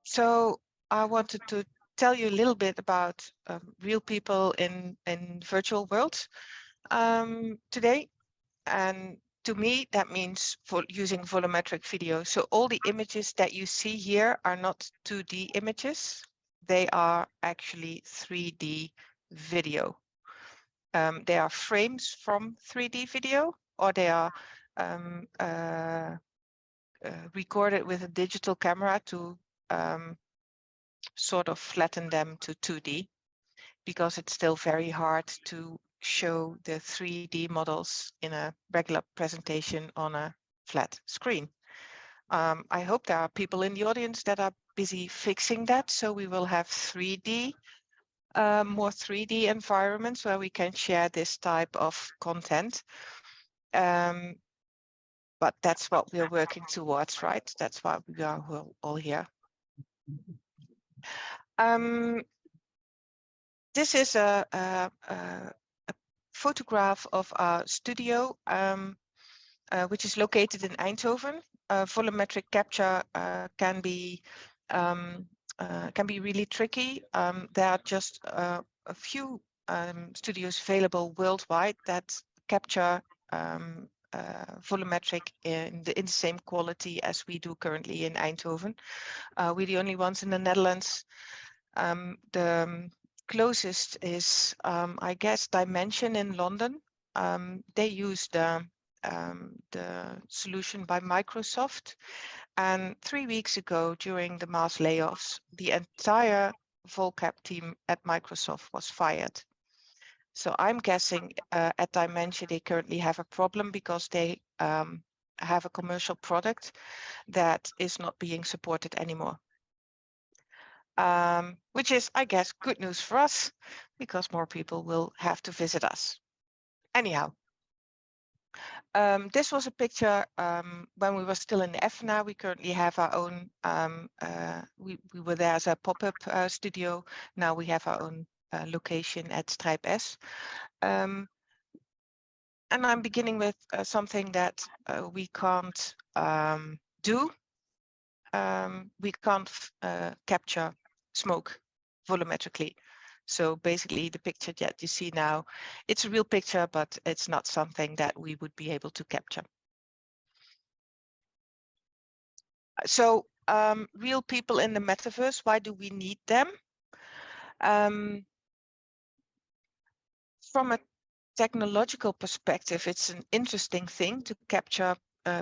So I wanted to tell you a little bit about real people in virtual worlds today. And to me, that means for using volumetric video. So all the images that you see here are not 2D images. They are actually 3D video. They are frames from 3D video, or they are recorded with a digital camera to sort of flatten them to 2D, because it's still very hard to show the 3D models in a regular presentation on a flat screen. I hope there are people in the audience that are busy fixing that, so we will have 3D, more 3D environments where we can share this type of content. But that's what we are working towards, right? That's why we are all here. This is a photograph of our studio, which is located in Eindhoven. Volumetric capture can be really tricky. There are just a few studios available worldwide that capture volumetric in the same quality as we do currently in Eindhoven. We're the only ones in the Netherlands. The closest is, I guess, Dimension in London. They use the solution by Microsoft. And 3 weeks ago, during the mass layoffs, the entire VolCap team at Microsoft was fired. So I'm guessing at Dimension, they currently have a problem because they have a commercial product that is not being supported anymore. Which is, I guess, good news for us, because more people will have to visit us. Anyhow, this was a picture when we were still in EFNA. We currently have our own, we were there as a pop-up studio. Now we have our own location at Strijp S. And I'm beginning with something that we can't do. We can't capture smoke volumetrically. So basically the picture that you see now, it's a real picture, but it's not something that we would be able to capture. So real people in the metaverse, why do we need them? From a technological perspective, it's an interesting thing to capture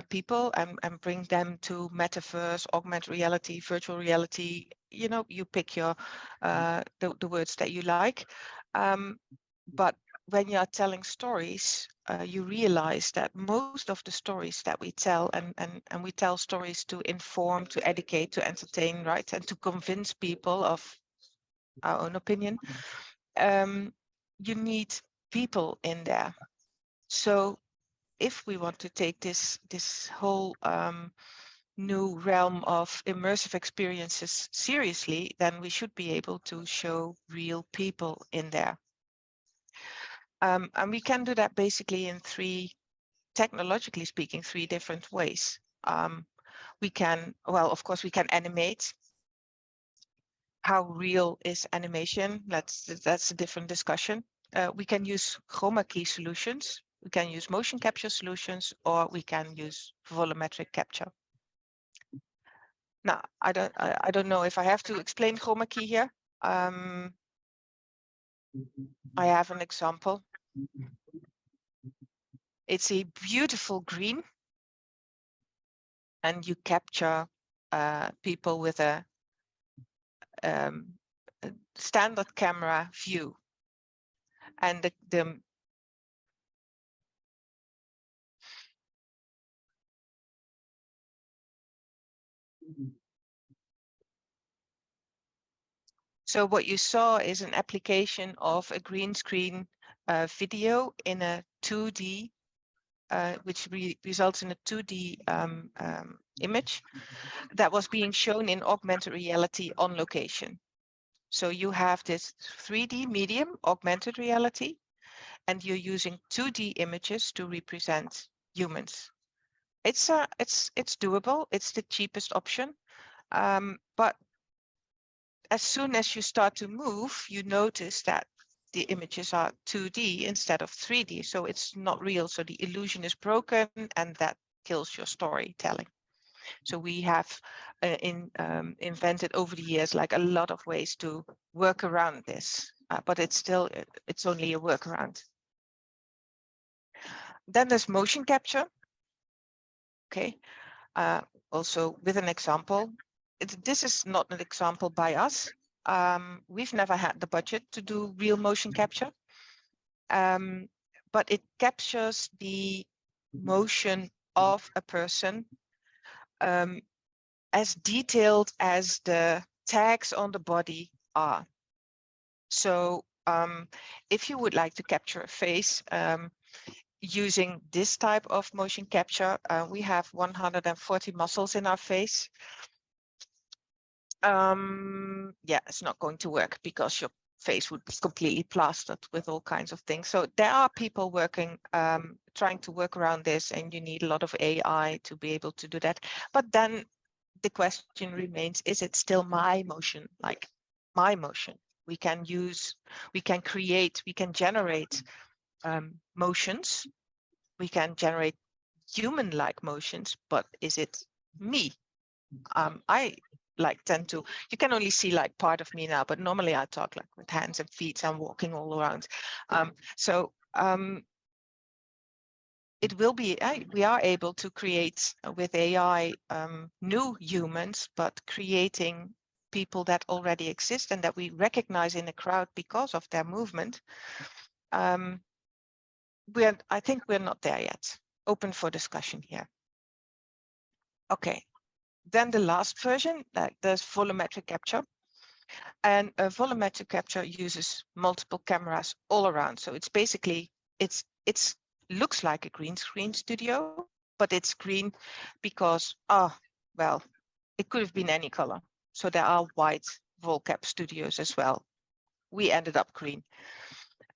people and bring them to metaverse, augmented reality, virtual reality. You know, you pick your the words that you like. But when you are telling stories, you realize that most of the stories that we tell, and we tell stories to inform, to educate, to entertain, right, and to convince people of our own opinion. You need people in there. So if we want to take this whole new realm of immersive experiences seriously, then we should be able to show real people in there. And we can do that basically in technologically speaking, three different ways. We can, well, of course, we can animate. How real is animation? That's a different discussion. We can use chroma key solutions. We can use motion capture solutions, or we can use volumetric capture. Now, I don't know if I have to explain chroma key here. I have an example. It's a beautiful green, and you capture people with a standard camera view, and so what you saw is an application of a green screen video in a 2D, which results in a 2D image that was being shown in augmented reality on location. So you have this 3D medium, augmented reality, and you're using 2D images to represent humans. It's doable. It's the cheapest option. But as soon as you start to move, you notice that the images are 2D instead of 3D. So it's not real. So the illusion is broken, and that kills your storytelling. So we have invented over the years like a lot of ways to work around this, but it's only a workaround. Then there's motion capture. Okay, also with an example. This is not an example by us. We've never had the budget to do real motion capture, but it captures the motion of a person as detailed as the tags on the body are. So if you would like to capture a face using this type of motion capture, we have 140 muscles in our face. Yeah, it's not going to work because your face would be completely plastered with all kinds of things. So there are people working, trying to work around this, and you need a lot of AI to be able to do that. But then the question remains, is it still my motion? Like my motion? We can create, we can generate motions. We can generate human-like motions, but is it me? I tend to, you can only see like part of me now, but normally I talk like with hands and feet and walking all around. It will be, we are able to create with AI new humans, but creating people that already exist and that we recognize in a crowd because of their movement. I think we're not there yet. Open for discussion here. Okay, then the last version, there's volumetric capture. And volumetric capture uses multiple cameras all around. So it's basically, it's looks like a green screen studio, but it's green because, well, it could have been any color. So there are white volcap studios as well. We ended up green.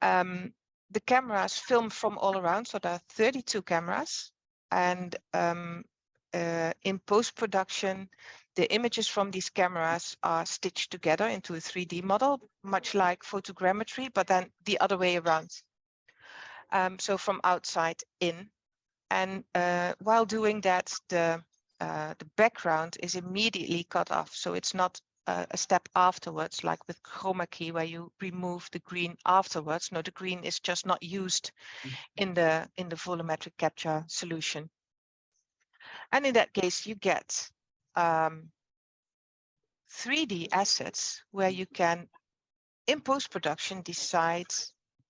The cameras film from all around. So there are 32 cameras. And in post-production, the images from these cameras are stitched together into a 3D model, much like photogrammetry, but then the other way around. So from outside in. And while doing that, the background is immediately cut off. So it's not a step afterwards, like with chroma key, where you remove the green afterwards. No, the green is just not used in the volumetric capture solution. And in that case, you get 3D assets where you can, in post-production, decide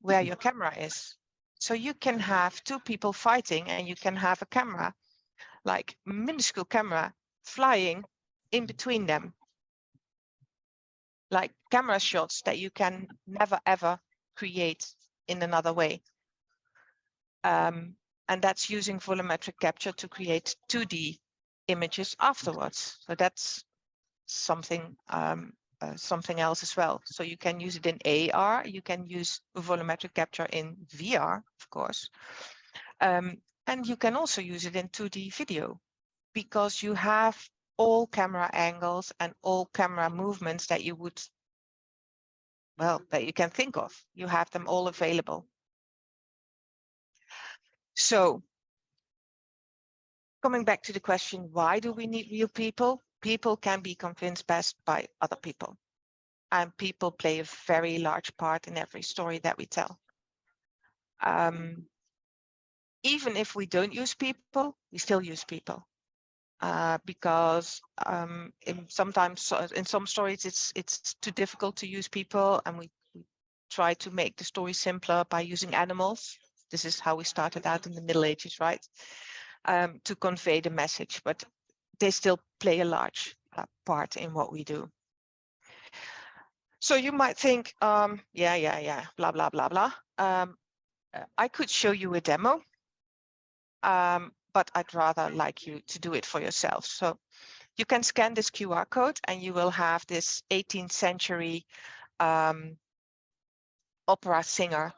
where your camera is. So you can have two people fighting and you can have a camera, like a minuscule camera, flying in between them. Like camera shots that you can never, ever create in another way. And that's using volumetric capture to create 2D images afterwards. So that's something something else as well. So you can use it in AR, you can use volumetric capture in VR, of course. And you can also use it in 2D video because you have all camera angles and all camera movements that you would, well, that you can think of. You have them all available. So coming back to the question, why do we need real people? People can be convinced best by other people. And people play a very large part in every story that we tell. Even if we don't use people, we still use people. Because sometimes in some stories it's too difficult to use people, and we try to make the story simpler by using animals. This is how we started out in the Middle Ages, right? To convey the message, but they still play a large part in what we do. So you might think, yeah, blah, blah, blah, blah. I could show you a demo, but I'd rather like you to do it for yourself. So you can scan this QR code and you will have this 18th century opera singer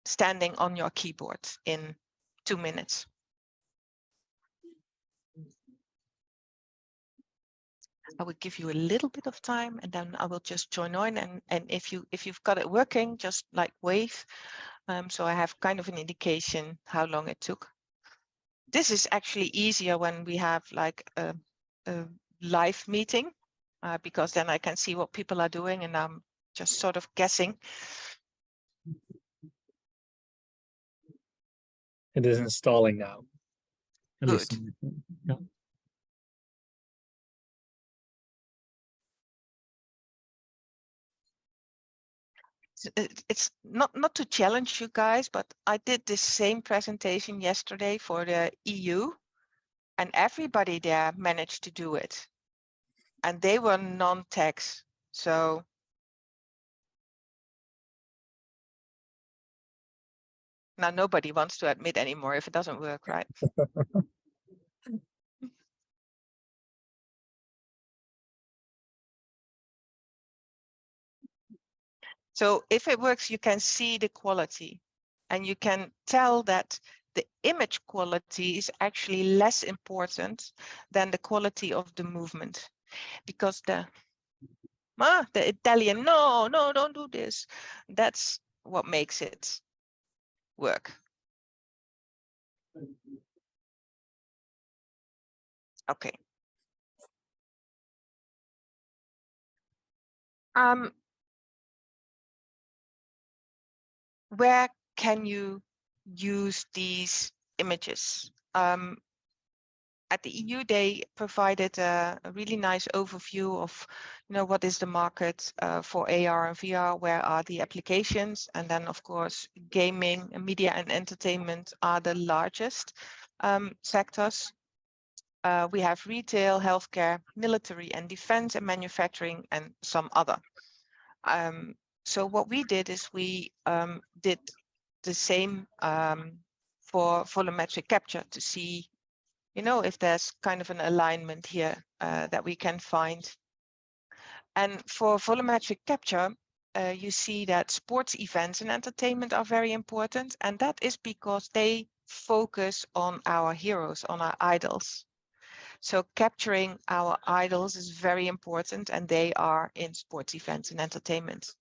standing on your keyboard in 2 minutes. I will give you a little bit of time, and then I will just join on. And if you've got it working, just like wave. So I have kind of an indication how long it took. This is actually easier when we have like a live meeting, because then I can see what people are doing, and I'm just sort of guessing. It is installing now. Good. Yeah. It's not to challenge you guys, but I did this same presentation yesterday for the EU, and everybody there managed to do it, and they were non-techs. So now nobody wants to admit anymore if it doesn't work, right? So if it works, you can see the quality, and you can tell that the image quality is actually less important than the quality of the movement, because the Italian, no, don't do this. That's what makes it work. Okay. Where can you use these images? At the EU, they provided a really nice overview of, what is the market for AR and VR, where are the applications, and then of course gaming, media and entertainment are the largest sectors. We have retail, healthcare, military and defense, and manufacturing, and some other. So what we did is we did the same for volumetric capture to see, if there's kind of an alignment here that we can find. And for volumetric capture, you see that sports events and entertainment are very important. And that is because they focus on our heroes, on our idols. So capturing our idols is very important, and they are in sports events and entertainment.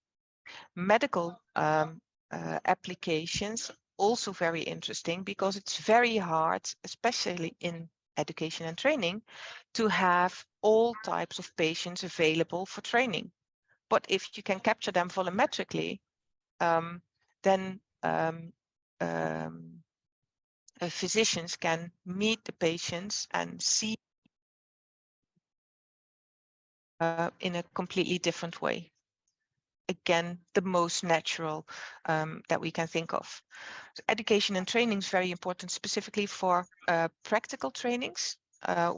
Medical applications, also very interesting, because it's very hard, especially in education and training, to have all types of patients available for training. But if you can capture them volumetrically, then physicians can meet the patients and see in a completely different way. Again, the most natural that we can think of. So education and training is very important, specifically for practical trainings,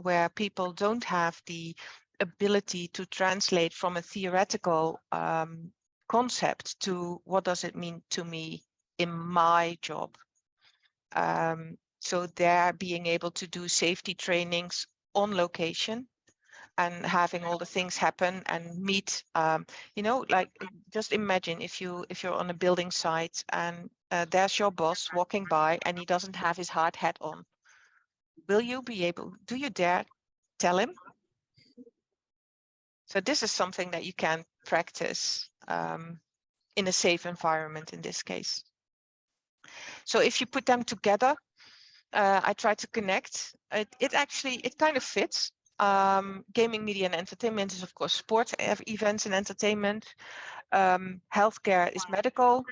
where people don't have the ability to translate from a theoretical concept to what does it mean to me in my job. So they're being able to do safety trainings on location, and having all the things happen and meet, like just imagine if you're on a building site and there's your boss walking by and he doesn't have his hard hat on. Do you dare tell him? So this is something that you can practice in a safe environment in this case. So if you put them together, I try to connect. It kind of fits. Gaming, media and entertainment is of course sport events and entertainment. Healthcare is medical.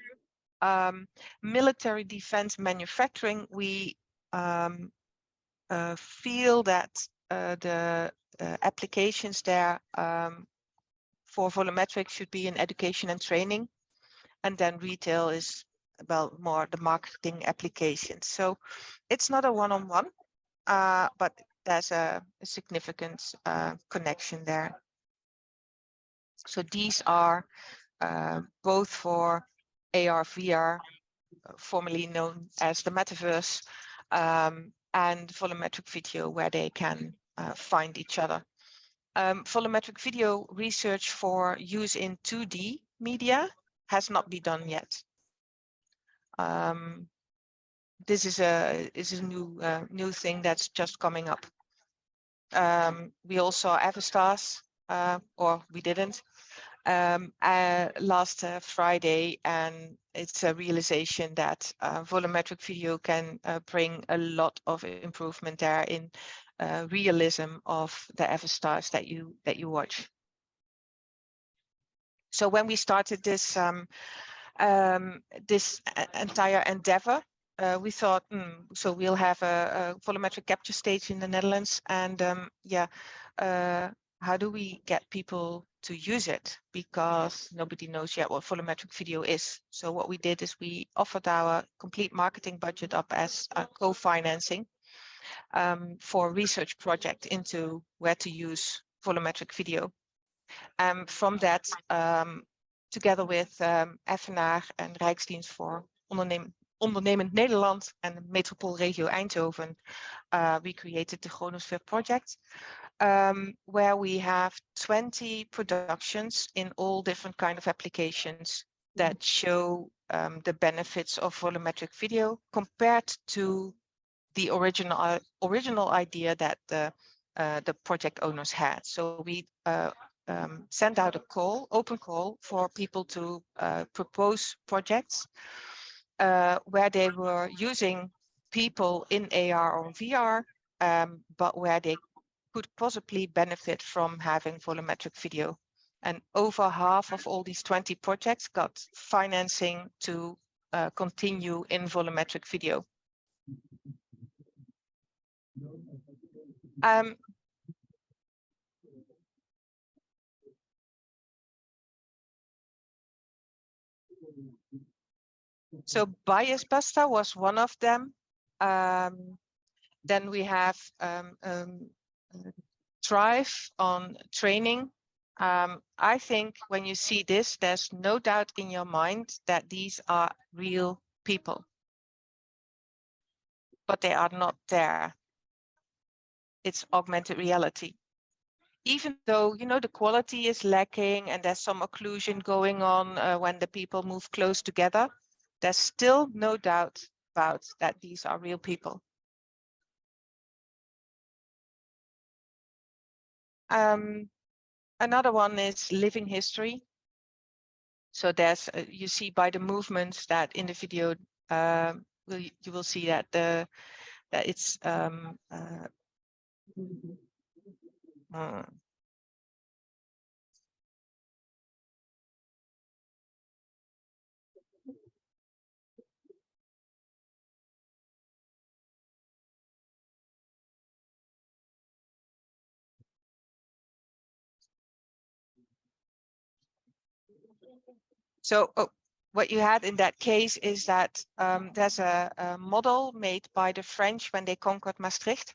Military, defense, manufacturing, we feel that the applications there for volumetric should be in education and training, and then retail is more the marketing applications. So it's not a one-on-one, but there's a significant connection there. So these are both for AR, VR, formerly known as the metaverse, and volumetric video, where they can find each other. Volumetric video research for use in 2D media has not been done yet. This is a new thing that's just coming up. We also have Avastas or we didn't, last Friday, and it's a realization that volumetric video can bring a lot of improvement there in realism of the avatars that you watch. So when we started this entire endeavor, we thought, so we'll have a volumetric capture stage in the Netherlands, and how do we get people to use it? Because nobody knows yet what volumetric video is. So what we did is we offered our complete marketing budget up as co-financing for a research project into where to use volumetric video. From that, together with FNR and Rijksdienst voor Ondernemend Nederland and Metropoolregio Eindhoven, we created the Chronosphere project, where we have 20 productions in all different kind of applications that show the benefits of volumetric video compared to the original idea that the project owners had. So we sent out a open call for people to propose projects where they were using people in AR or VR, but where they could possibly benefit from having volumetric video. And over half of all these 20 projects got financing to continue in volumetric video. So Bias Buster was one of them. Then we have Thrive on training. I think when you see this, there's no doubt in your mind that these are real people. But they are not there. It's augmented reality. Even though, you know, the quality is lacking and there's some occlusion going on when the people move close together, there's still no doubt about that these are real people. Another one is living history. So there's, you see by the movements that in the video, you will see that that it's so what you had in that case is that there's a model made by the French when they conquered Maastricht.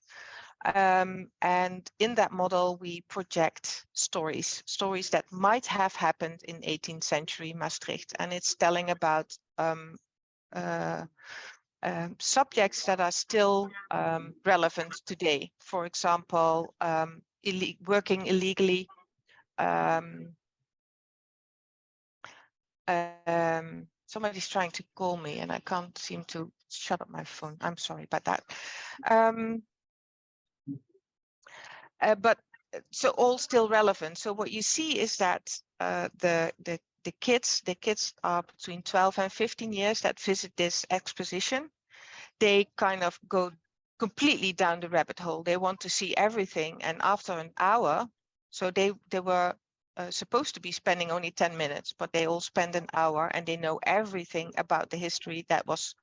And in that model, we project stories that might have happened in 18th century Maastricht. And it's telling about subjects that are still relevant today. For example, working illegally, somebody's trying to call me and I can't seem to shut up my phone. I'm sorry about that. But so all still relevant. So what you see is that the kids are between 12 and 15 years that visit this exposition. They kind of go completely down the rabbit hole. They want to see everything. And after an hour, so they were supposed to be spending only 10 minutes, but they all spend an hour and they know everything about the history that was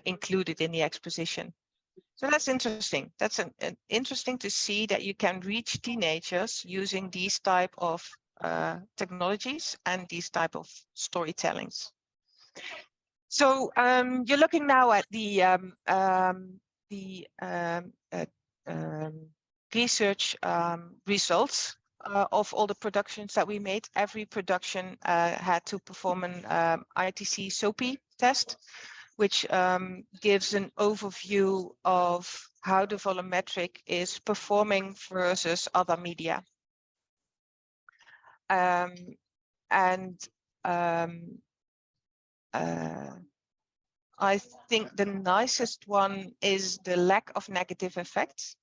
included in the exposition. So that's interesting. That's an interesting to see that you can reach teenagers using these type of technologies and these type of storytellings. So you're looking now at the research results of all the productions that we made. Every production had to perform an ITC SOPI test, which gives an overview of how the volumetric is performing versus other media. I think the nicest one is the lack of negative effects.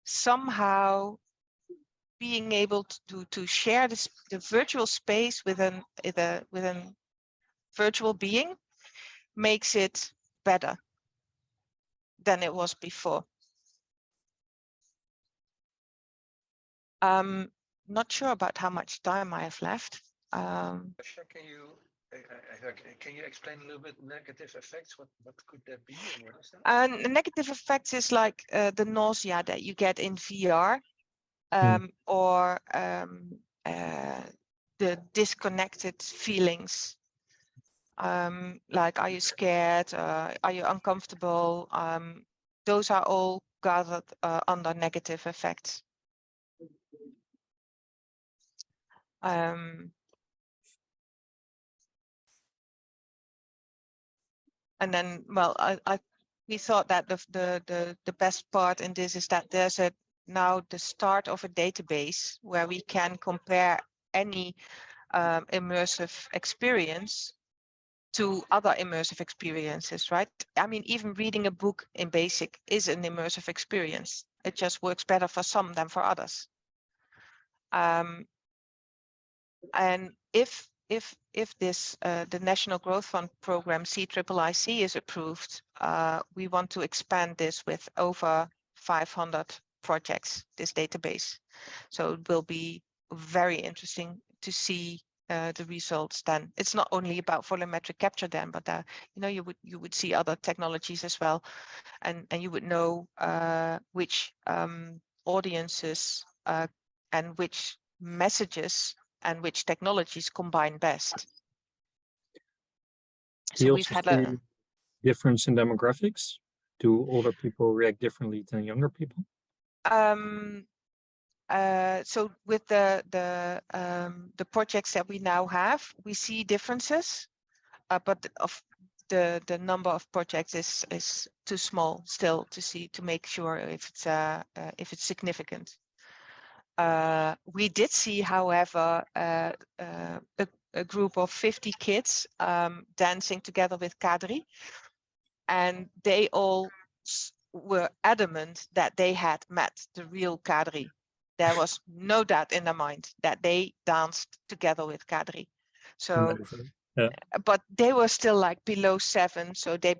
somehow being able to share this, the virtual space with a virtual being makes it better than it was before. Not sure about how much time I have left. Can you explain a little bit negative effects? What could that be, and what is that? Negative effects is like the nausea that you get in VR, or the disconnected feelings. Like, are you scared? Are you uncomfortable? Those are all gathered under negative effects. And then, well, we thought that the best part in this is that there's now the start of a database where we can compare any immersive experience to other immersive experiences, right? I mean, even reading a book in BASIC is an immersive experience. It just works better for some than for others. And if this the National Growth Fund program CIIIC is approved, we want to expand this with over 500 projects, this database. So it will be very interesting to see the results then. It's not only about volumetric capture then, but you know, you would see other technologies as well, and you would know which audiences and which messages and which technologies combine best. So we've had a difference in demographics. Do older people react differently than younger people? So with the projects that we now have, we see differences, but of the number of projects is too small still to make sure if it's significant. We did see, however, a group of 50 kids dancing together with Kadri, and they all were adamant that they had met the real Kadri. There was no doubt in their mind that they danced together with Kadri. So, yeah. But they were still like below 7, so they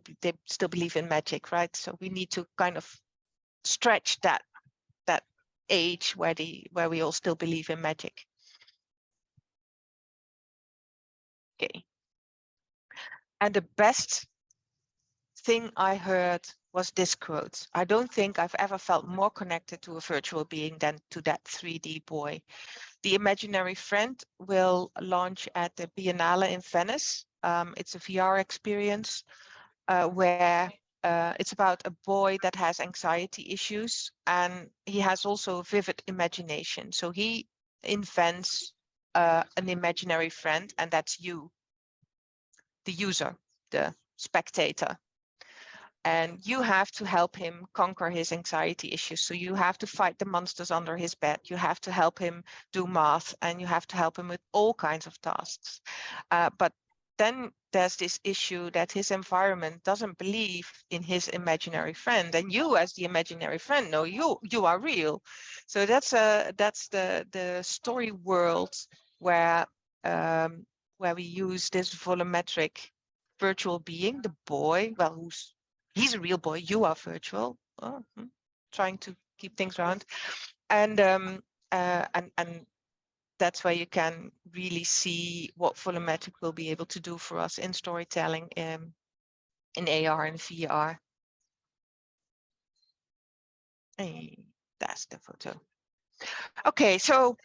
still believe in magic, right? So we need to kind of stretch that age where we all still believe in magic. Okay. And the best thing I heard was this quote: "I don't think I've ever felt more connected to a virtual being than to that 3D boy." The Imaginary Friend will launch at the Biennale in Venice. It's a VR experience where it's about a boy that has anxiety issues, and he has also a vivid imagination. So he invents an imaginary friend, and that's you, the user, the spectator. And you have to help him conquer his anxiety issues. So you have to fight the monsters under his bed. You have to help him do math, and you have to help him with all kinds of tasks. But then there's this issue that his environment doesn't believe in his imaginary friend, and you, as the imaginary friend, know you are real. So that's the story world where we use this volumetric virtual being, the boy. Well, he's a real boy. You are virtual. Trying to keep things round, and that's where you can really see what Volumetric will be able to do for us in storytelling in AR and VR. Hey, that's the photo. Okay, so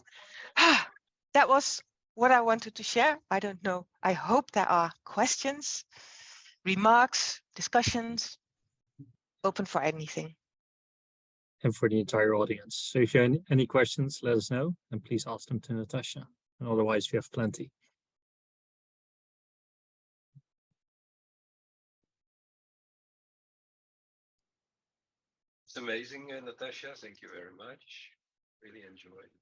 that was what I wanted to share. I don't know. I hope there are questions, remarks, discussions, open for anything. And for the entire audience. So if you have any questions, let us know, and please ask them to Natasja. And otherwise, we have plenty. It's amazing, Natasja. Thank you very much. Really enjoyed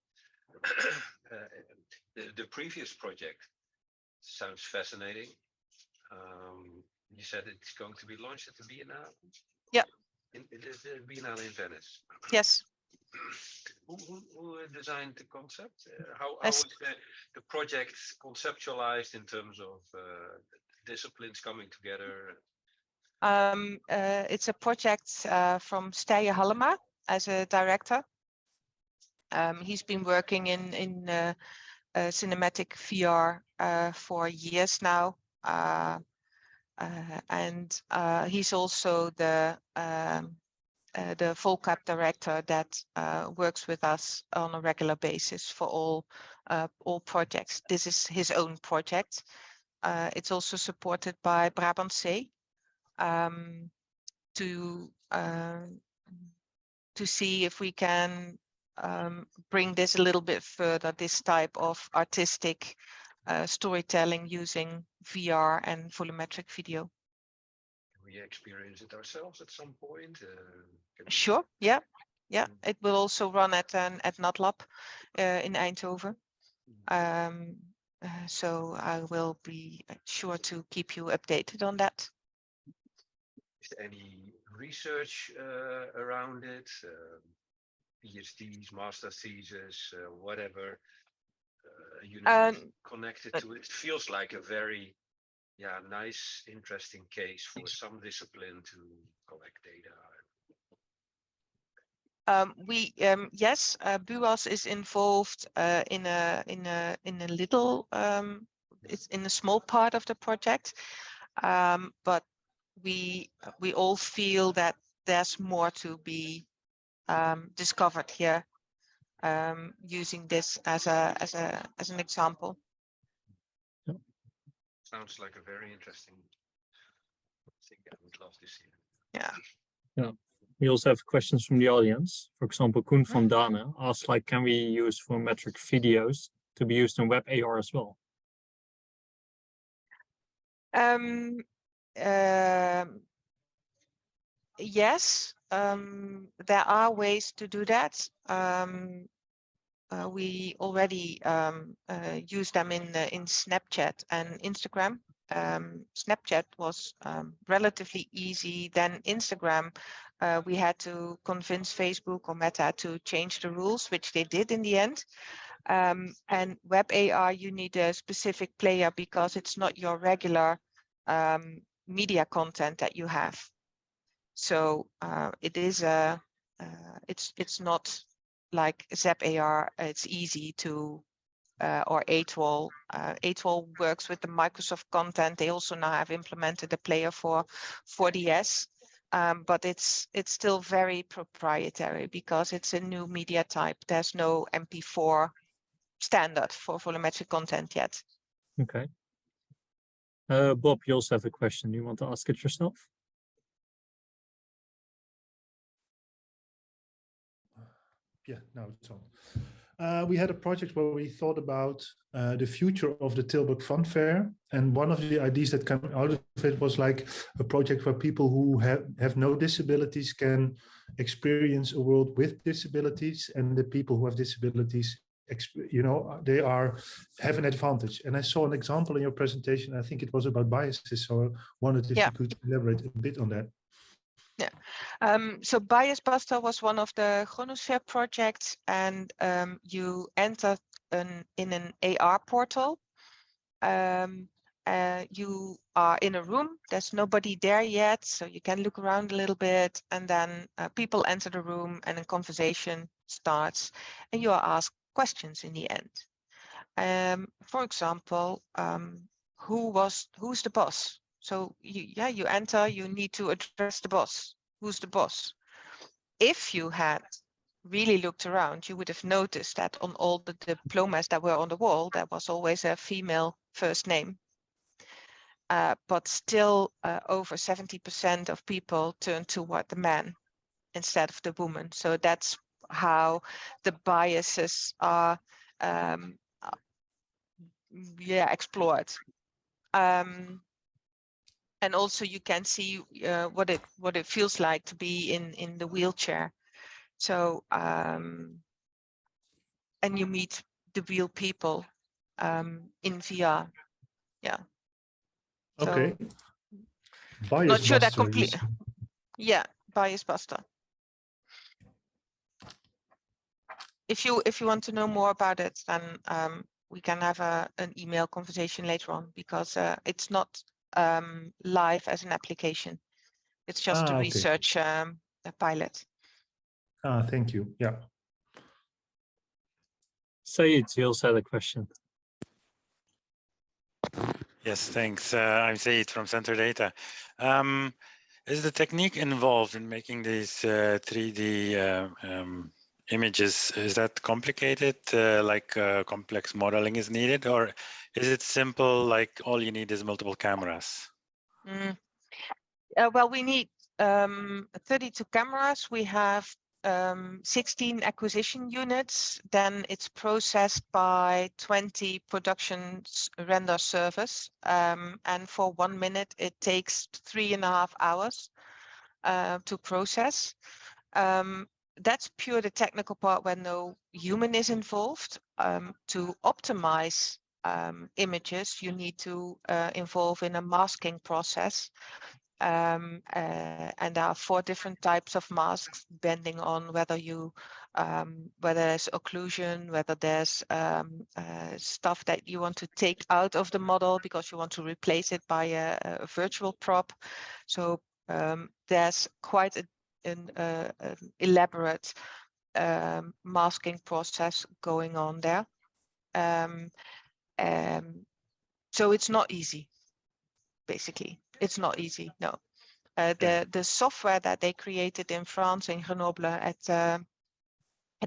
it. The previous project sounds fascinating. You said it's going to be launched at the Biennale? Yeah. It is the Biennale in Venice. Yes. Who designed the concept? How As- was the project conceptualized in terms of disciplines coming together? It's a project from Steye Hallema as a director. He's been working in cinematic VR for years now. And he's also the Volcap director that works with us on a regular basis for all projects. This is his own project. It's also supported by Brabant Zee to see if we can bring this a little bit further, this type of artistic storytelling using VR and volumetric video. Can we experience it ourselves at some point? Sure, yeah. It will also run at NatLab in Eindhoven. So I will be sure to keep you updated on that. Is there any research around it? PhDs, master thesis, whatever, connected to it? It feels like a very nice, interesting case for some discipline to collect data. Yes, BUAS is involved in a little, it's in a small part of the project, but we all feel that there's more to be discovered here, using this as an example. Sounds like a very interesting thing. I would love to see it. Yeah. We also have questions from the audience. For example, Koen van Dane asked, like, can we use volumetric videos to be used in web AR as well? Yes, there are ways to do that. We already use them in Snapchat and Instagram. Snapchat was relatively easy. Then Instagram, we had to convince Facebook or Meta to change the rules, which they did in the end. And web AR, you need a specific player because it's not your regular media content that you have. So it is it's not like Zap AR. It's easy to or ATOL. ATOL works with the Microsoft content. They also now have implemented a player for 4DS, but it's still very proprietary because it's a new media type. There's no MP4 standard for volumetric content yet. Okay. Bob, you also have a question. You want to ask it yourself? Yeah, now it's on. We had a project where we thought about the future of the Tilburg Fun Fair. And one of the ideas that came out of it was like a project where people who have no disabilities can experience a world with disabilities, and the people who have disabilities, they have an advantage. And I saw an example in your presentation. I think it was about biases. So I wondered if you could elaborate a bit on that. Yeah, so Bias Buster was one of the Chronosphere projects, and you enter in an AR portal. You are in a room, there's nobody there yet, so you can look around a little bit, and then people enter the room and a conversation starts, and you are asked questions in the end. For example, who's the boss? So you enter, you need to address the boss. Who's the boss? If you had really looked around, you would have noticed that on all the diplomas that were on the wall, there was always a female first name. But still over 70% of people turn toward the man instead of the woman. So that's how the biases are explored. And also you can see what it feels like to be in the wheelchair. So and you meet the real people in VR. Yeah. Okay. So, not sure that complete. Yeah, Bias Buster. if you want to know more about it, then we can have an email conversation later on, because it's not live as an application. It's just a okay. research a pilot. Thank you. Yeah. Say it, you also had a question. Yes, thanks. I'm Said from Center Data. Is the technique involved in making these 3D images, is that complicated, like complex modeling is needed, or is it simple, like all you need is multiple cameras? Well, we need 32 cameras. We have 16 acquisition units. Then it's processed by 20 production render servers. And for 1 minute, it takes 3.5 hours to process. That's pure the technical part where no human is involved. To optimize images, you need to involve in a masking process. And there are 4 different types of masks, depending on whether you whether there's occlusion, whether there's stuff that you want to take out of the model because you want to replace it by a virtual prop. So there's quite an elaborate masking process going on there. So it's not easy. Basically, it's not easy. No, the software that they created in France, in Grenoble, at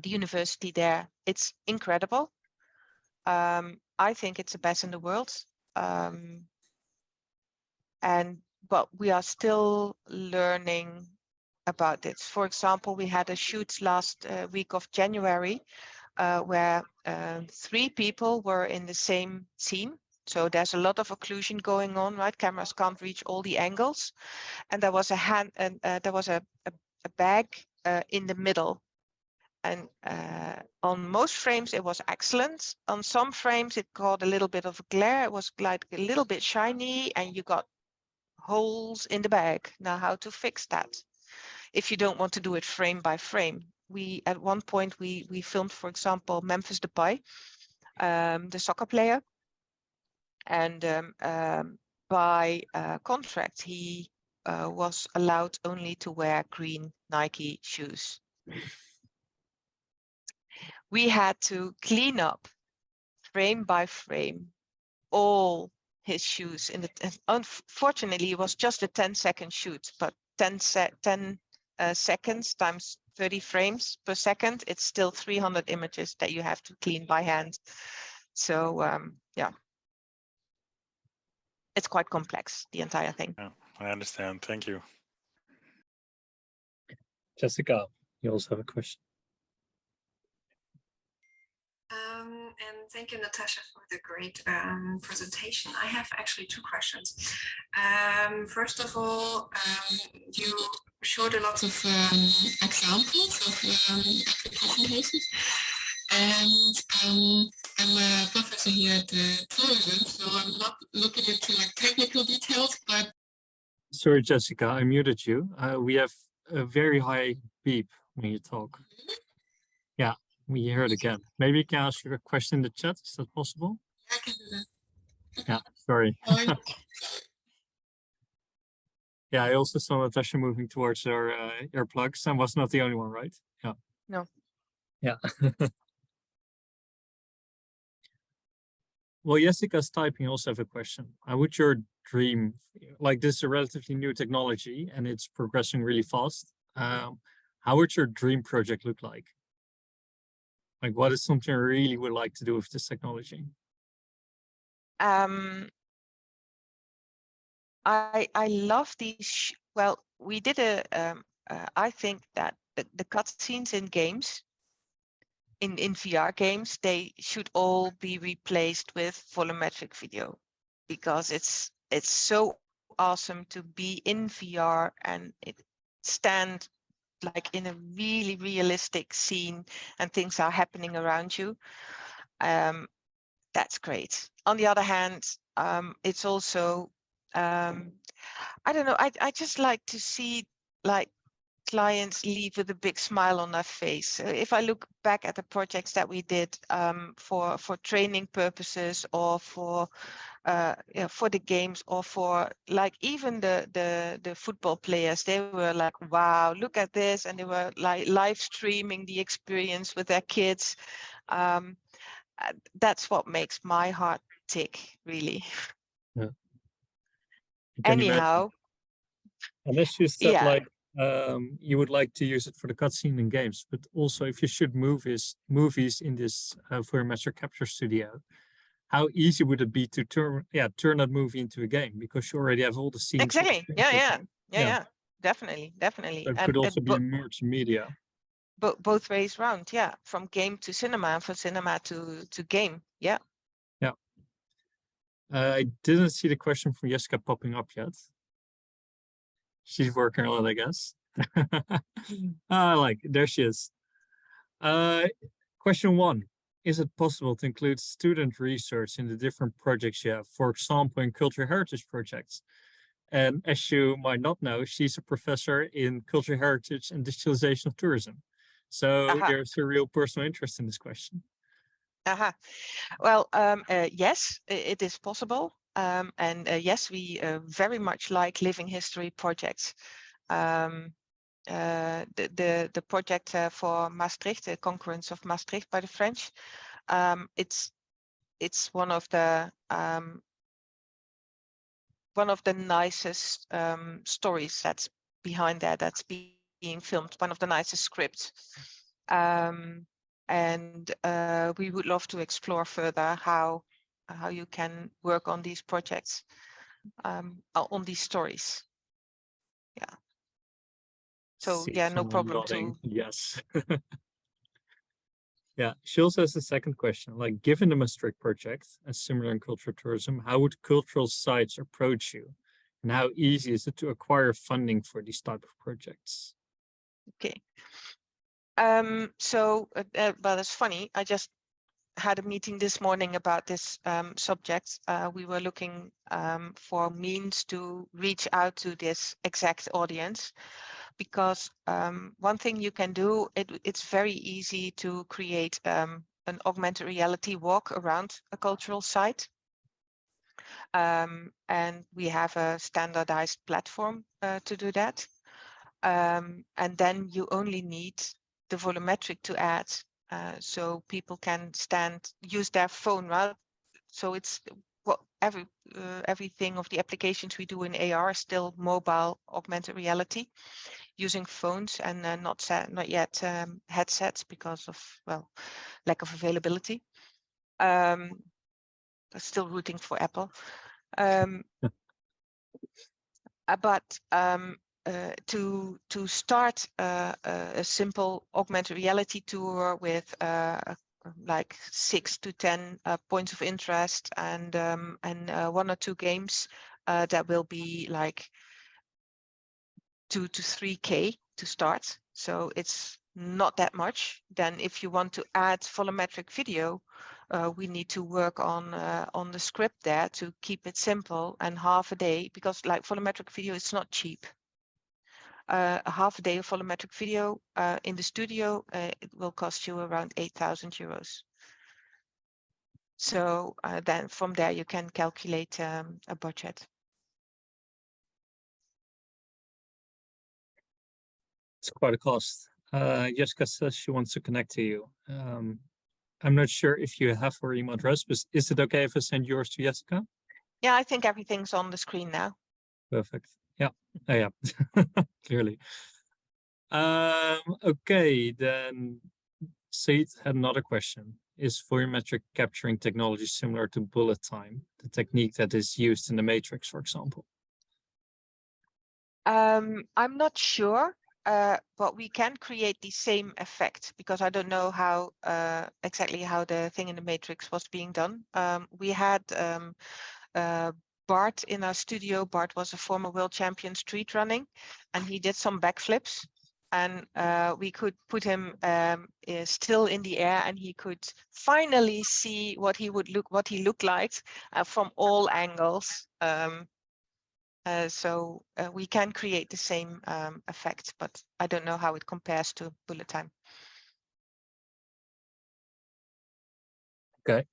the university there, it's incredible. I think it's the best in the world. But we are still learning about it. For example, we had a shoot last week of January where 3 people were in the same scene. So there's a lot of occlusion going on, right? Cameras can't reach all the angles, and there was a hand, and there was a bag in the middle. And on most frames it was excellent. On some frames it got a little bit of glare. It was like a little bit shiny, and you got holes in the bag. Now, how to fix that? If you don't want to do it frame by frame, we at one point we filmed, for example, Memphis Depay, the soccer player. And by contract, he was allowed only to wear green Nike shoes. We had to clean up frame by frame all his shoes. Unfortunately, it was just a 10-second shoot, but 10 seconds times 30 frames per second, it's still 300 images that you have to clean by hand. So yeah. It's quite complex, the entire thing. Yeah, I understand. Thank you. Jessica, you also have a question. And thank you, Natasja, for the great presentation. I have actually 2 questions. First of all, you showed a lot of examples of application cases. And I'm a professor here at the tourism, so I'm not looking into like technical details, but... Sorry, Jessica, I muted you. We have a very high beep when you talk. Yeah, we hear it again. Maybe you can ask your question in the chat. Is that possible? I can do that. Yeah, sorry. Yeah, I also saw Natasja moving towards her earplugs and was not the only one, right? Yeah. No. Yeah. Well, Jessica's typing also have a question. How would your dream, like this is a relatively new technology and it's progressing really fast. How would your dream project look like? Like what is something you really would like to do with this technology? I love these. Well, we did I think that the cutscenes in games, in VR games, they should all be replaced with volumetric video, because it's so awesome to be in VR and stand like in a really realistic scene and things are happening around you. That's great. On the other hand, it's also I don't know, I just like to see like clients leave with a big smile on their face. If I look back at the projects that we did for training purposes, or for the games, or for like even the football players, they were like, wow, look at this, and they were like live streaming the experience with their kids. That's what makes my heart tick, really. Yeah. You can imagine. Anyhow, Unless you said yeah. like you would like to use it for the cutscene in games, but also if you shoot movies in this volumetric capture studio, how easy would it be to turn that movie into a game, because you already have all the scenes. Exactly. Yeah. Definitely. So it could also be merged media. Both ways round, yeah. From game to cinema, and from cinema to game, yeah. Yeah. I didn't see the question from Jessica popping up yet. She's working on it, I guess. There she is. Question 1. Is it possible to include student research in the different projects you have, for example, in cultural heritage projects? And as you might not know, she's a professor in cultural heritage and digitalization of tourism. So there's a real personal interest in this question. Well, yes, it is possible. And yes, we very much like living history projects. The project for Maastricht, the conquerance of Maastricht by the French, it's one of the nicest stories that's behind that, that's being filmed, one of the nicest scripts. And we would love to explore further how you can work on these projects, on these stories. Yeah. So yeah, no problem to. Yes. Yeah, she also has a second question. Like, given the Maastricht project and similar in cultural tourism, how would cultural sites approach you, and how easy is it to acquire funding for these type of projects? Okay. Well, it's funny. I just had a meeting this morning about this subject. We were looking for means to reach out to this exact audience, because one thing you can do, it's very easy to create an augmented reality walk around a cultural site. And we have a standardized platform to do that. And then you only need the volumetric to add, so people can use their phone, right? So it's everything of the applications we do in AR is still mobile augmented reality, using phones, and not yet headsets, because of, well, lack of availability. Still rooting for Apple. But to start a simple augmented reality tour with like 6 to 10 points of interest, and 1 or 2 games, that will be like 2 to 3K to start. So it's not that much. Then if you want to add volumetric video, we need to work on the script there to keep it simple, and half a day, because like volumetric video, it's not cheap. A half a day of volumetric video in the studio, it will cost you around 8,000 euros. So then from there you can calculate a budget. It's quite a cost. Jessica says she wants to connect to you. I'm not sure if you have her email address, but is it okay if I send yours to Jessica? Yeah, I think everything's on the screen now. Perfect. Yeah. Yeah. Clearly. Okay, then Said had another question. Is volumetric capturing technology similar to bullet time, the technique that is used in the Matrix, for example? I'm not sure, but we can create the same effect, because I don't know how exactly how the thing in the Matrix was being done. We had Bart in our studio. Bart was a former world champion street running, and he did some backflips, and we could put him still in the air, and he could finally see what he looked like from all angles. So we can create the same effect, but I don't know how it compares to bullet time. Okay.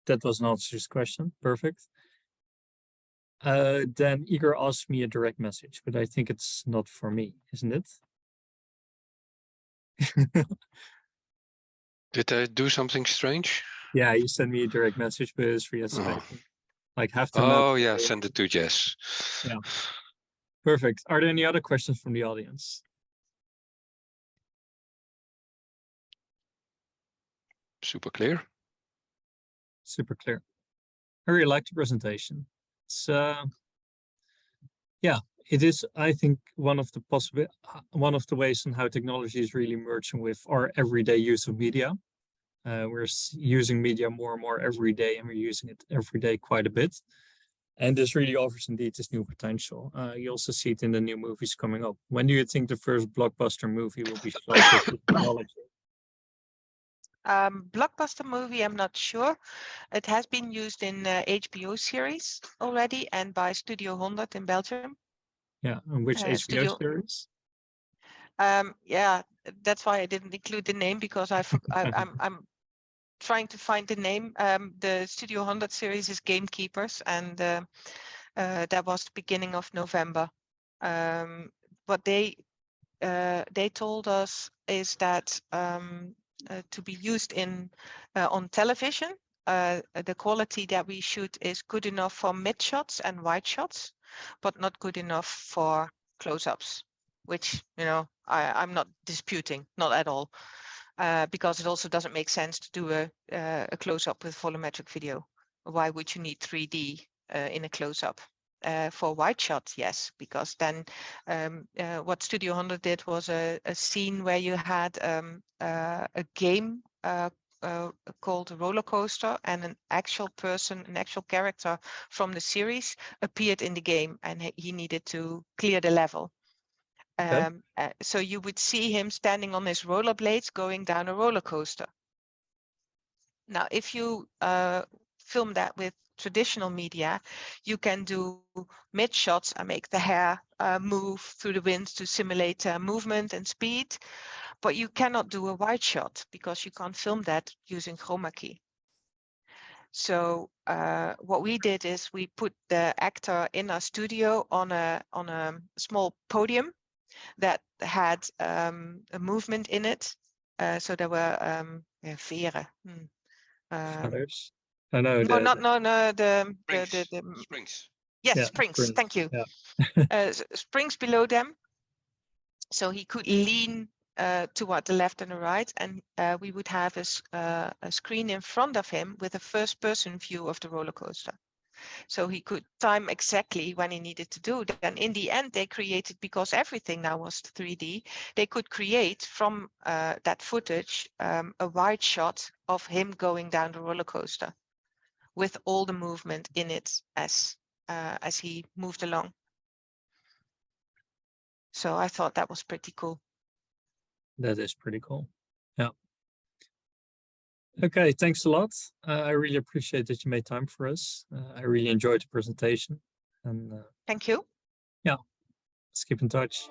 That was an answer to this question. Perfect. Then Igor asked me a direct message, but I think it's not for me, isn't it? Did I do something strange? Yeah, you sent me a direct message, but it's for yesterday. Oh, Like half time. oh yeah, send it to Jess. Yeah. Perfect. Are there any other questions from the audience? Super clear. Super clear. I really like the presentation. It's yeah, it is, I think, one of the ways on how technology is really merging with our everyday use of media. We're using media more and more every day, and we're using it every day quite a bit. And this really offers indeed this new potential. You also see it in the new movies coming up. When do you think the first blockbuster movie will be shot with this technology? Blockbuster movie, I'm not sure. It has been used in HBO series already and by Studio 100 in Belgium. Yeah, and which HBO Studio. series? Yeah, that's why I didn't include the name, because I'm trying to find the name. The Studio 100 series is Gamekeepers, and that was the beginning of November. What they told us is that to be used in on television, the quality that we shoot is good enough for mid shots and wide shots, but not good enough for close-ups, which, you know, I'm not disputing, not at all, because it also doesn't make sense to do a close-up with volumetric video. Why would you need 3D in a close-up? For wide shots, yes, because then what Studio 100 did was a scene where you had a game called Roller Coaster, and an actual person, an actual character from the series appeared in the game, and he needed to clear the level. Okay. So you would see him standing on his rollerblades going down a roller coaster. Now, if you film that with traditional media, you can do mid shots and make the hair move through the wind to simulate movement and speed, but you cannot do a wide shot because you can't film that using chroma key. So what we did is we put the actor in our studio on a small podium that had a movement in it. So there were veren. Feathers? Oh, no, the Springs. yes, yeah, springs. Thank you. Yeah. Springs below them, so he could lean toward the left and the right, and we would have a screen in front of him with a first-person view of the roller coaster. So he could time exactly when he needed to do that. And in the end, they created, because everything now was 3D, they could create from that footage a wide shot of him going down the roller coaster with all the movement in it as he moved along. So I thought that was pretty cool. That is pretty cool. Yeah. Okay, thanks a lot. I really appreciate that you made time for us. I really enjoyed the presentation. And Thank you. yeah, let's keep in touch.